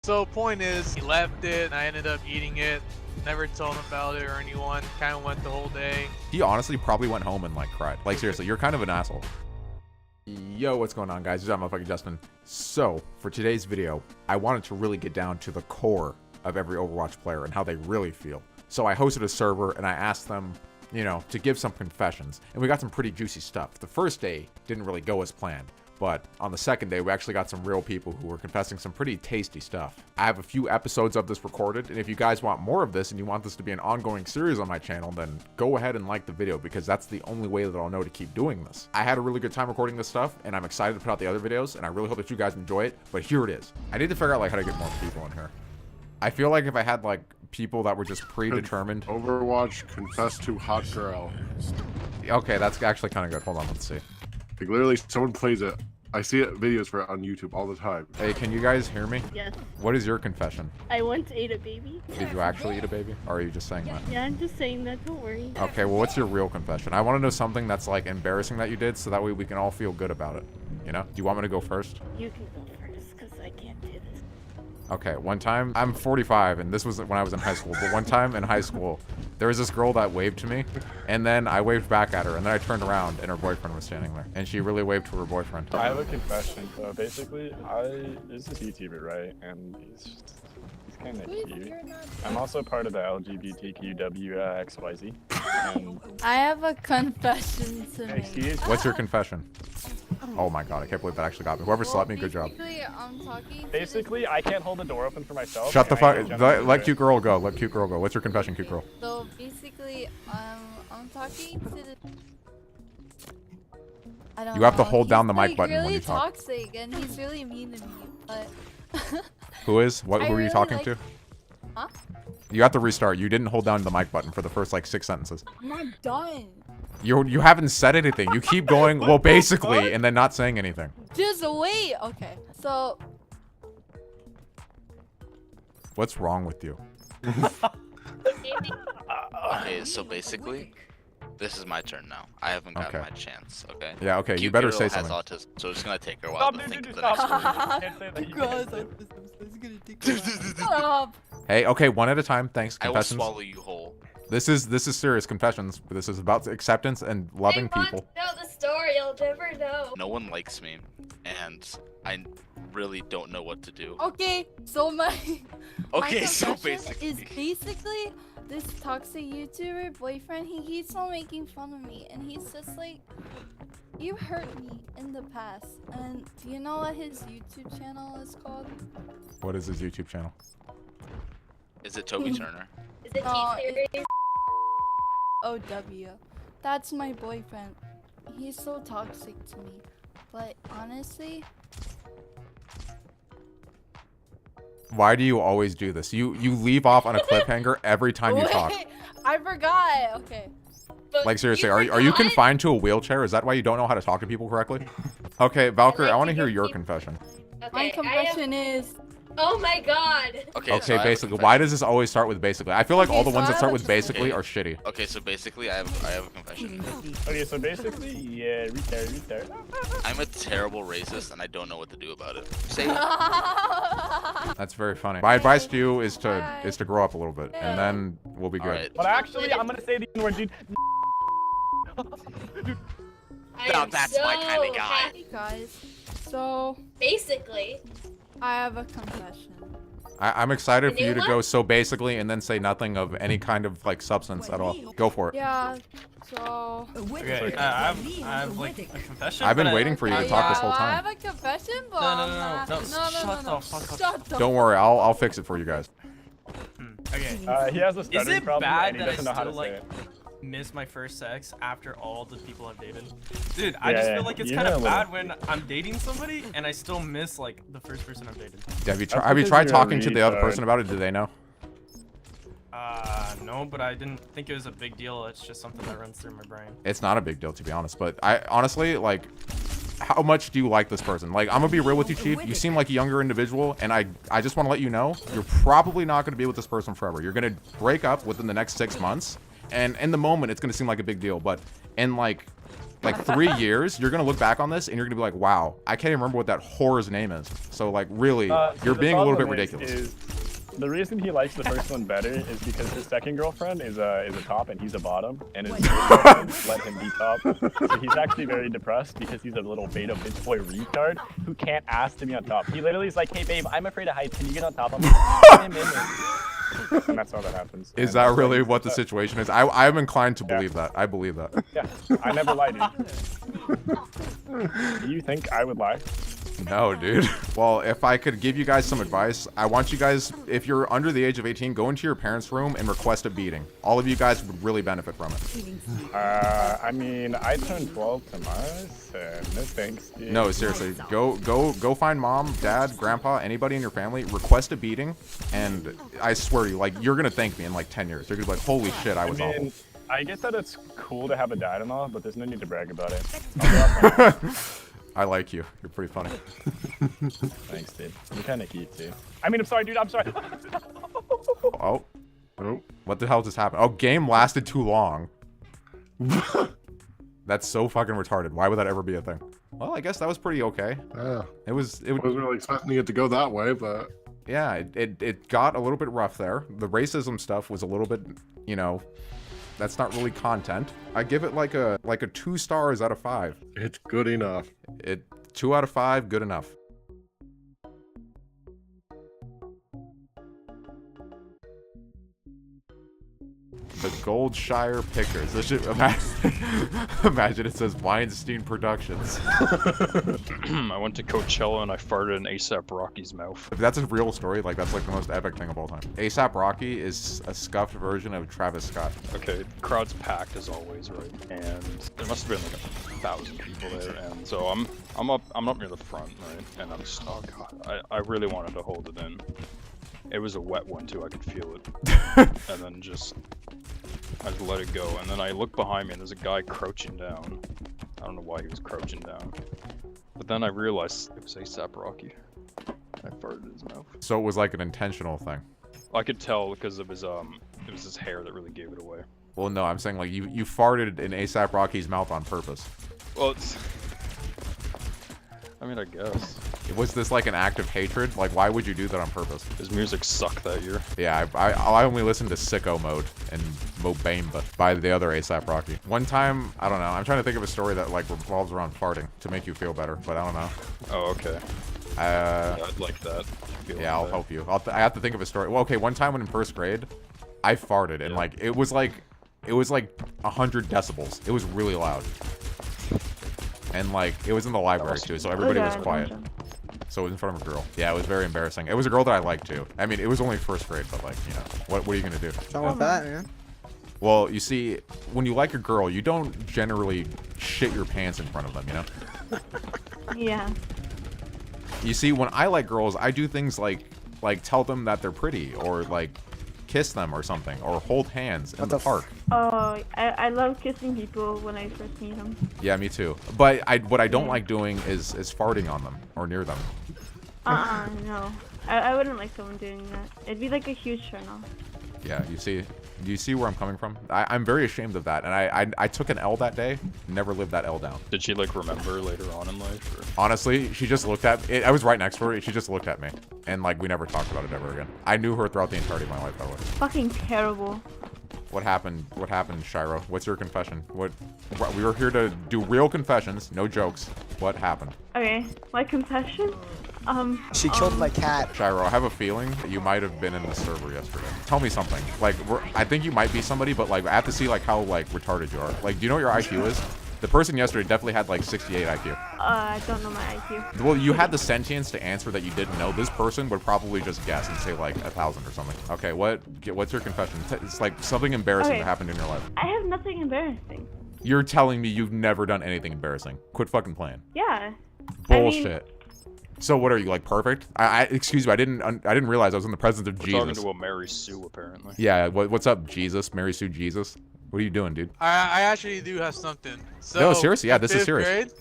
So point is, he left it, and I ended up eating it. Never told him about it or anyone. Kind of went the whole day. He honestly probably went home and like cried. Like seriously, you're kind of an asshole. Yo, what's going on, guys? It's motherfucking Justin. So for today's video, I wanted to really get down to the core of every Overwatch player and how they really feel. So I hosted a server and I asked them, you know, to give some confessions, and we got some pretty juicy stuff. The first day didn't really go as planned, but on the second day, we actually got some real people who were confessing some pretty tasty stuff. I have a few episodes of this recorded, and if you guys want more of this and you want this to be an ongoing series on my channel, then go ahead and like the video, because that's the only way that I'll know to keep doing this. I had a really good time recording this stuff, and I'm excited to put out the other videos, and I really hope that you guys enjoy it, but here it is. I need to figure out like how to get more people in here. I feel like if I had like people that were just predetermined. Overwatch confess to hot girl. Okay, that's actually kind of good. Hold on, let's see. Like literally, someone plays it. I see it videos for it on YouTube all the time. Hey, can you guys hear me? Yes. What is your confession? I once ate a baby. Did you actually eat a baby? Or are you just saying that? Yeah, I'm just saying that, don't worry. Okay, well, what's your real confession? I want to know something that's like embarrassing that you did, so that way we can all feel good about it. You know? Do you want me to go first? You can go first, because I can't do this. Okay, one time, I'm 45, and this was when I was in high school, but one time in high school, there was this girl that waved to me, and then I waved back at her, and then I turned around, and her boyfriend was standing there, and she really waved to her boyfriend. I have a confession. So basically, this is YouTuber, right? And he's kind of cute. I'm also part of the LGBTQWXYZ. And I have a confession to make. What's your confession? Oh my god, I can't believe that actually got me. Whoever slapped me, good job. basically, I can't hold the door open for myself. Shut the fuck. Let cute girl go. Let cute girl go. What's your confession, cute girl? So basically, I'm talking to the. I don't You have to know. hold down the He's, mic button really when you talk. Toxic, and he's really mean to me. But. Who is? What? I Who are you really talking like... to? Huh? You have to restart. You didn't hold down the mic button for the first like 6 sentences. I'm not done. You haven't said anything. You keep going. Well, basically, and then not saying anything. Just wait. Okay. So. What's wrong with you? Okay, so basically, this is my turn now. I haven't gotten my chance, okay? Yeah, okay, you Cute better girl say has something. autism, so it's gonna take her a while to think of the next word. Stop. Hey, okay, one at a time. Thanks. I will Confessions. swallow you whole. This is serious confessions. This is about acceptance and loving people. Know the story, you'll never know. No one likes me, and I really don't know what to do. Okay. So my. Okay, my so confession basically. is basically this toxic YouTuber boyfriend. He keeps on making fun of me, and he's just like, "You hurt me in the past." And do you know what his YouTube channel is called? What is his YouTube channel? Is it Toby Turner? Is it Oh, T-Series? OW. That's my boyfriend. He's so toxic to me. But honestly, Why do you always do this? You leave off on a cliffhanger every time you talk. I forgot. Okay. But Like seriously, you are you forgot? confined to a wheelchair? Is that why you don't know how to talk to people correctly? Okay, Valkyrie, I want to hear your confession. Okay, My confession is. Oh my god. Okay, Okay, so I have a basically, confession. why does this always start with basically? I feel like all the Okay, ones so that I start have with a basically confession. are shitty. Okay, so basically, I have a confession. Okay, so basically, yeah, retard. I'm a terrible racist, and I don't know what to do about it. Say it. That's very funny. My advice to you is to grow up a little bit, and then we'll be good. Alright. But actually, I'm gonna say the N-word, dude. I Now am that's my kind of guy. happy. Hey guys. So Basically. I have a confession. I'm excited for You you to know go what? so basically and then say nothing of any kind of like substance at all. Go for it. Yeah. So. Okay, I have like a confession. I've been but waiting for you to talk this whole I time. have a confession, but No, I'm not. no. Shut the fuck up. Shut the Don't worry, I'll fix it for you guys. Okay. He has a Is stuttering it problem, bad and he that I doesn't know how to still say like it. miss my first sex after all the people I've dated? Dude, I Yeah, just yeah, feel like it's you kind know a of little. bad when I'm dating somebody and I still miss like the first person I've dated. Have you That's tried because you're a talking to the other retard. person about it? Do they know? No, but I didn't think it was a big deal. It's just something that runs through my brain. It's not a big deal, to be honest. But I honestly, like, how much do you like this person? Like, I'm gonna be real with you, Chief. You seem like a younger individual, and I just want to let you know you're probably not gonna be with this person forever. You're gonna break up within the next 6 months, and in the moment, it's gonna seem like a big deal. But in like like 3 years, you're gonna look back on this and you're gonna be like, wow, I can't even remember what that whore's name is. So like, really, you're being a little bit ridiculous. The reason he likes the first one better is because his second girlfriend is a top and he's a bottom, and his girlfriend let him be top. So he's actually very depressed because he's a little beta bitch boy retard who can't ask to be on top. He literally is like, hey babe, I'm afraid of heights. Can you get on top of me? And that's how that happens. Is that really what the situation is? I'm inclined to believe that. I believe that. Yeah, I never lied, dude. Do you think I would lie? No, dude. Well, if I could give you guys some advice, I want you guys, if you're under the age of 18, go into your parents' room and request a beating. All of you guys would really benefit from it. I mean, I turned 12 tomorrow, so no thanks, dude. No, seriously. Go find mom, dad, grandpa, anybody in your family, request a beating, and I swear to you, like, you're gonna thank me in like 10 years. You're gonna be like, holy shit, I was awful. I get that it's cool to have a dad and all, but there's no need to brag about it. I like you. You're pretty funny. Thanks, dude. You're kind of cute, too. I mean, I'm sorry, dude. I'm sorry. Oh. What the hell just happened? Oh, game lasted too long. That's so fucking retarded. Why would that ever be a thing? Well, I guess that was pretty okay. Yeah. I wasn't really expecting it to go that way, but... Yeah, it got a little bit rough there. The racism stuff was a little bit, you know... That's not really content. I give it like a 2 stars out of 5. It's good enough. 2 out of 5, good enough. The Goldshire Pickers. This should imagine it says Weinstein Productions. I went to Coachella and I farted in A$AP Rocky's mouth. If that's a real story, like that's like the most epic thing of all time. A$AP Rocky is a scuffed version of Travis Scott. Okay, crowd's packed as always, right? And there must have been like 1,000 people there, and so I'm up near the front, right? And I'm just, oh god, I really wanted to hold it in. It was a wet one too, I could feel it. And then I just let it go, and then I look behind me and there's a guy crouching down. I don't know why he was crouching down. But then I realized it was A$AP Rocky. I farted in his mouth. So it was like an intentional thing. I could tell because of his it was his hair that really gave it away. Well, no, I'm saying like you farted in A$AP Rocky's mouth on purpose. Well, I mean, I guess. Was this like an act of hatred? Like, why would you do that on purpose? His music sucked that year. Yeah, I only listened to Sicko Mode and Mobamba by the other A$AP Rocky. One time, I don't know, I'm trying to think of a story that like revolves around farting to make you feel better, but I don't know. Oh, okay. Yeah, I'd like that. Yeah, I'll help you. I have to think of a story. Well, okay, one time when in 1st grade, I farted and like, it was like 100 decibels. It was really loud. And like, it was in the library too, so everybody was quiet. So it was in front of a girl. Yeah, it was very embarrassing. It was a girl that I liked too. I mean, it was only 1st grade, but like, you know, what are you gonna do? What's wrong with that, man? Well, you see, when you like a girl, you don't generally shit your pants in front of them, you know? Yeah. You see, when I like girls, I do things like tell them that they're pretty, or like kiss them or something, or hold hands in the park. Oh, I love kissing people when I first meet them. Yeah, me too. But what I don't like doing is farting on them or near them. No. I wouldn't like someone doing that. It'd be like a huge turn-off. Yeah, do you see where I'm coming from? I'm very ashamed of that, and I took an L that day, never lived that L down. Did she like remember later on in life? Or? Honestly, she just looked at me. I was right next to her. She just looked at me, and like we never talked about it ever again. I knew her throughout the entirety of my life, by the way. Fucking terrible. What happened? What happened, Shiro? What's your confession? We were here to do real confessions, no jokes. What happened? Okay, my confession? She killed my cat. Shiro, I have a feeling that you might have been in the server yesterday. Tell me something. Like, I think you might be somebody, but like, I have to see like how like retarded you are. Like, do you know what your IQ is? The person yesterday definitely had like 68 IQ. I don't know my IQ. Well, you had the sentience to answer that you didn't know. This person would probably just guess and say like 1,000 or something. Okay, what's your confession? It's like something embarrassing that happened in your life. I have nothing embarrassing. You're telling me you've never done anything embarrassing. Quit fucking playing. Yeah. Bullshit. So what are you, like, perfect? Excuse me, I didn't realize I was in the presence of Jesus. Talking to a Mary Sue, apparently. Yeah, what's up, Jesus? Mary Sue Jesus? What are you doing, dude? I actually do have something. So, no, seriously, yeah, this is serious. Grade,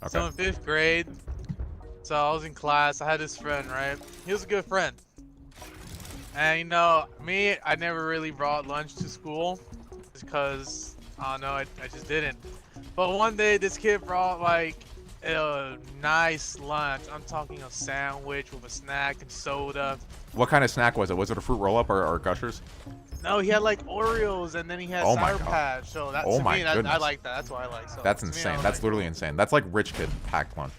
okay. So in 5th grade, so I was in class, I had this friend, right? He was a good friend. And you know, me, I never really brought lunch to school because, I don't know, I just didn't. But one day this kid brought like a nice lunch. I'm talking a sandwich with a snack and soda. What kind of snack was it? Was it a fruit roll-up or Gushers? No, he had like Oreos and then he had Oh my Sour God. Patch. So that, Oh to my me, I goodness. like that. That's what I like. So That's to me, insane. I That's like literally insane. That's like rich kid packed lunch.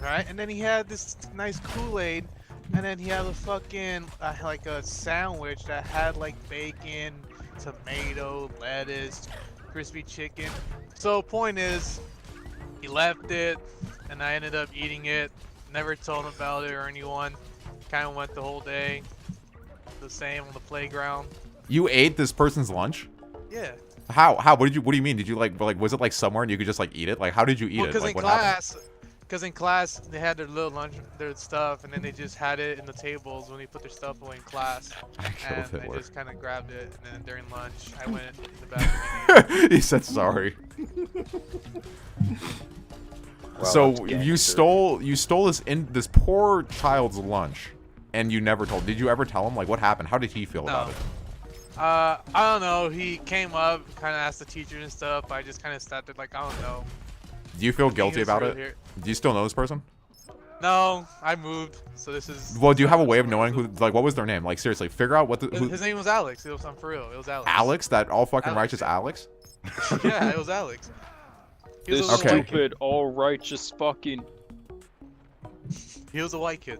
right? And then he had this nice Kool-Aid, and then he had a fucking like a sandwich that had like bacon, tomato, lettuce, crispy chicken. So point is, he left it, and I ended up eating it. Never told him about it or anyone. Kind of went the whole day the same on the playground. You ate this person's lunch? Yeah. How? What do you mean? Did you like was it like somewhere and you could just like eat it? Like how did you eat it? Because Like in class, they had their little lunch, their stuff, and then they just had it in the tables when they put their stuff away in class. And they just kind of grabbed it, and then during lunch, I went in the bathroom. He said sorry. Wow, So that's you gangster. stole this poor child's lunch, and you never told. Did you ever tell him like what happened? How did he feel about it? I don't know. He came up, kind of asked the teacher and stuff. I just kind of sat there like, I don't know. Do you feel I think he guilty was about real it? here. Do you still know this person? No, I moved, so this is. Well, do you have a way of knowing who? Like, what was their name? Like, seriously, figure out what the. His name was Alex. It was I'm for real. It was Alex. Alex, that all fucking Alex, righteous Alex. Yeah, it was Alex. He was This a little white kid. stupid, all righteous fucking. He was a white kid.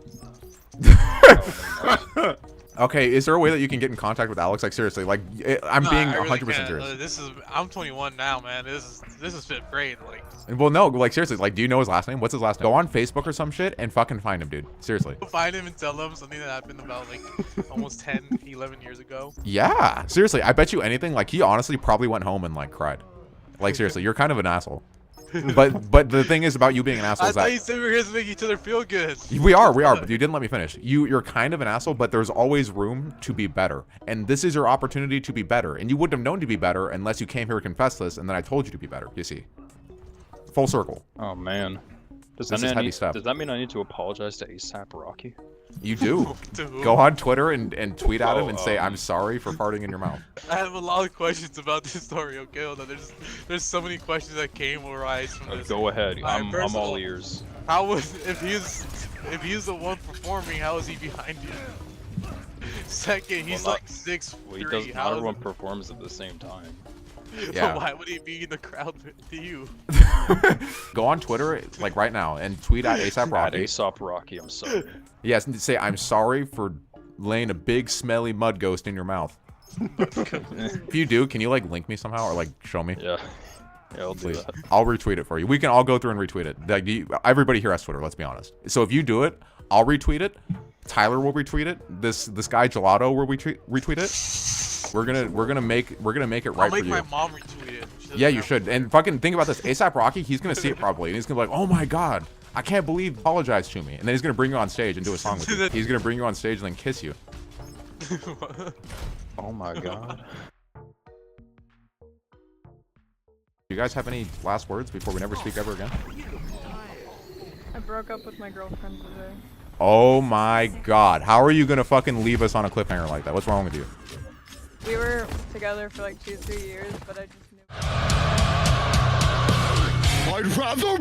Okay, is there a way that you can get in contact with Alex? Like, seriously, like, I'm being I really 100% can't. serious. I'm 21 now, man. This is fifth grade. Like, Well, no, like, seriously, like, do you know his last name? What's his last name? Go on Facebook or some shit and fucking find him, dude. Seriously. find him and tell him something that happened about like almost 10, 11 years ago. Yeah, seriously, I bet you anything. Like, he honestly probably went home and like cried. Like, seriously, you're kind of an asshole. But the thing is about you being an asshole I is thought that you said we were here to make each other feel good. we are, but you didn't let me finish. You're kind of an asshole, but there's always room to be better. And this is your opportunity to be better. And you wouldn't have known to be better unless you came here and confessed this, and then I told you to be better, you see. Full circle. Oh man. Does This that, is mean heavy stuff. does that mean I need to apologize to ASAP Rocky? You do. To who? Go on Twitter and tweet at him Oh, and say, I'm sorry for farting in your mouth. I have a lot of questions about this story. Okay, hold on. There's so many questions that came arise from this. Go ahead. Alright, I'm first of all all, ears. How was if he's the one performing? How is he behind you? Second, he's Well, like 6'3". Well, he does, How not is everyone performs at the same time. Yeah. Why would he be in the crowd to you? Go on Twitter, like right now, and tweet at ASAP At Rocky. ASAP Rocky, I'm sorry. Yes, and say, I'm sorry for laying a big smelly mud ghost in your mouth. If you do, can you like link me somehow or like show me? Yeah. Yeah, I'll do Please. that. I'll retweet it for you. We can all go through and retweet it. Like, everybody here has Twitter, let's be honest. So if you do it, I'll retweet it. Tyler will retweet it. This guy Gelato will retweet it. We're gonna make it right I'll for make you. my mom retweet it. Yeah, you should. And fucking think about this. ASAP Rocky, he's gonna see it probably, and he's gonna be like, "Oh my god, I can't believe he apologized to me." And then he's gonna bring you on stage and do a song with you. He's gonna bring you on stage and then kiss you. Oh my god. You guys have any last words before we never speak ever again? I broke up with my girlfriend today. Oh my god, how are you gonna fucking leave us on a cliffhanger like that? What's wrong with you? We were together for like 2-3 years, but I just knew. I'd rather